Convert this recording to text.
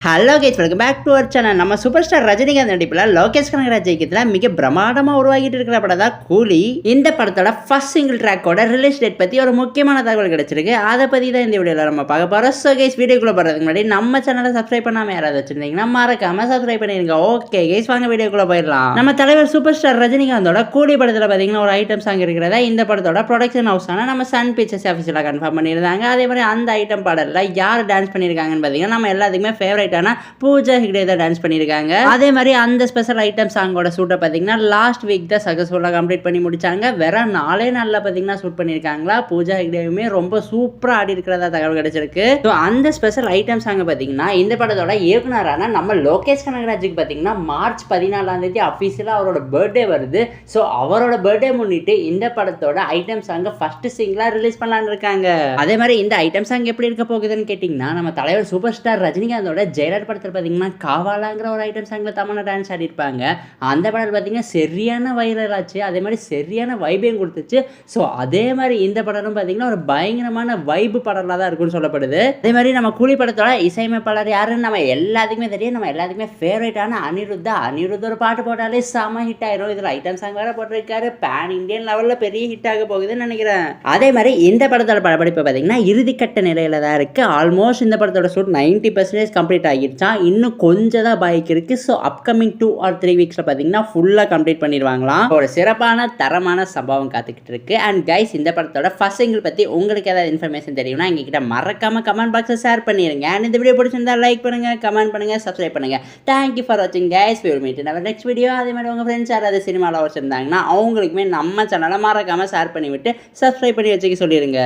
Hello guys, welcome back to our channel. நம்ம super star Rajinikanth நடிப்பில் லோகேஷ் கனகராஜ் இயக்கத்தில் மிக பிரமாண்டமாக உருவாகிட்டு இருக்கிற படம் தான் கூலி. இந்த படத்தோட ஃபர்ஸ்ட் சிங்கிள் ட்ராக்கோட ரிலீஸ் டேட் பற்றி ஒரு முக்கியமான தகவல் கிடைச்சிருக்கு. அதை பற்றி தான் இந்த வீடியோவில் நம்ம பார்க்க போகிறோம். ஸோ கைஸ், வீடியோக்குள்ளே போகிறதுக்கு முன்னாடி நம்ம சேனலை சப்ஸ்கிரைப் பண்ணாமல் யாராவது வச்சிருந்தீங்கன்னா மறக்காம சப்ஸ்கிரைப் பண்ணிருங்க. ஓகே கைஸ், வாங்க வீடியோக்குள்ளே போயிடலாம். நம்ம தலைவர் சூப்பர் ஸ்டார் ரஜினிகாந்தோட கூலி படத்தில் பார்த்தீங்கன்னா ஒரு ஐட்டம் சாங் இருக்கிறதா இந்த படத்தோட ப்ரொடக்ஷன் ஹவுஸான நம்ம சன் பிக்சர்ஸ் ஆஃபீஸில் கன்ஃபார்ம் பண்ணியிருந்தாங்க. அதே மாதிரி அந்த ஐட்டம் பாடலில் யார் டான்ஸ் பண்ணியிருக்காங்கன்னு பார்த்தீங்கன்னா நம்ம எல்லாத்துக்குமே ஃபேவரட் பூஜா ஹெக்டே தான் டான்ஸ் பண்ணியிருக்காங்க. அதே மாதிரி அந்த ஸ்பெஷல் ஐட்டம் சாங்கோட ஷூட்டை பார்த்தீங்கன்னா லாஸ்ட் வீக் தான் சக்ஸஸ்ஃபுல்லாக கம்ப்ளீட் பண்ணி முடிச்சாங்க. வேற 4 நாளில் பார்த்தீங்கன்னா ஷூட் பண்ணியிருக்காங்களா. பூஜா ஹெக்டேவுமே ரொம்ப சூப்பராக ஆடி இருக்கிறதா தகவல் கிடைச்சிருக்கு. ஸோ அந்த ஸ்பெஷல் ஐட்டம் சாங் பார்த்தீங்கன்னா இந்த படத்தோட இயக்குனரான நம்ம லோகேஷ் கனகராஜுக்கு பார்த்தீங்கன்னா மார்ச் 14 அஃபீஷியலாக அவரோட பர்த்டே வருது. ஸோ அவரோட பர்த்டே முன்னிட்டு இந்த படத்தோட ஐட்டம் சாங்கை ஃபர்ஸ்ட் சிங்கிளாக ரிலீஸ் பண்ணலான்னு இருக்காங்க. அதே மாதிரி இந்த ஐட்டம் சாங் எப்படி இருக்க போகுதுன்னு கேட்டிங்கன்னா நம்ம தலைவர் சூப்பர் ஸ்டார் ரஜினிகாந்தோட ஜெயலலிதா படத்தில் பார்த்தீங்கன்னா காவாலாங்கிற ஒரு ஐட்டம் சாங்கில் தமிழ் டான்ஸ் ஆடிருப்பாங்க. அந்த படம் பார்த்தீங்கன்னா சரியான வைரல் ஆச்சு. அதே மாதிரி சரியான வைபையும் கொடுத்துச்சு. ஸோ அதே மாதிரி இந்த படமும் பார்த்தீங்கன்னா ஒரு பயங்கரமான வைப்பு படலாக தான் இருக்குன்னு சொல்லப்படுது. அதே மாதிரி நம்ம கூலி படத்தோட இசையமைப்பாளர் யாருன்னு நம்ம எல்லாத்துக்குமே தெரியும். நம்ம எல்லாத்துக்குமே ஃபேவரட்டான அனிருத் ஒரு பாட்டு போட்டாலே செம ஹிட் ஆயிரும். இதில் ஐட்டம் சாங் வேற போட்டிருக்காரு. பேன் இண்டியன் லெவலில் பெரிய ஹிட் ஆக போகுதுன்னு நினைக்கிறேன். அதே மாதிரி இந்த படத்தோட படப்பிடிப்பு பார்த்தீங்கன்னா இறுதிக்கட்ட நிலையில தான் இருக்கு. ஆல்மோஸ்ட் இந்த படத்தோட ஷூட் 90% கம்ப்ளீட் ஆகிடுச்சா. இன்னும் கொஞ்சம் தான் பாய்க்கு இருக்கு. ஸோ அப்கமிங் 2 or 3 வீக்ஸில் பார்த்தீங்கன்னா ஃபுல்லாக கம்ப்ளீட் பண்ணிடுவாங்களாம். ஒரு சிறப்பான தரமான சம்பவம் காத்துக்கிட்டு இருக்கு. அண்ட் கைஸ், இந்த படத்தோட ஃபர்ஸ்ட் சிங்கிள் பற்றி உங்களுக்கு ஏதாவது இன்ஃபர்மேஷன் தெரியும்னா எங்ககிட்ட மறக்காம கமெண்ட் பாக்ஸில் ஷேர் பண்ணிடுங்க. அண்ட் இந்த வீடியோ பிடிச்சிருந்தா லைக் பண்ணுங்க, கமெண்ட் பண்ணுங்க, சப்ஸ்கிரைப் பண்ணுங்க. தேங்க்யூ ஃபார் வாட்சிங் guys. we will meet in our next video. அதே மாதிரி உங்கள் ஃப்ரெண்ட்ஸ் யாராவது சினிமாவில் வச்சுருந்தாங்கன்னா அவங்களுக்குமே நம்ம சேனலை மறக்காம ஷேர் பண்ணிவிட்டு சப்ஸ்கிரைப் பண்ணி வச்சுக்க சொல்லிடுங்க.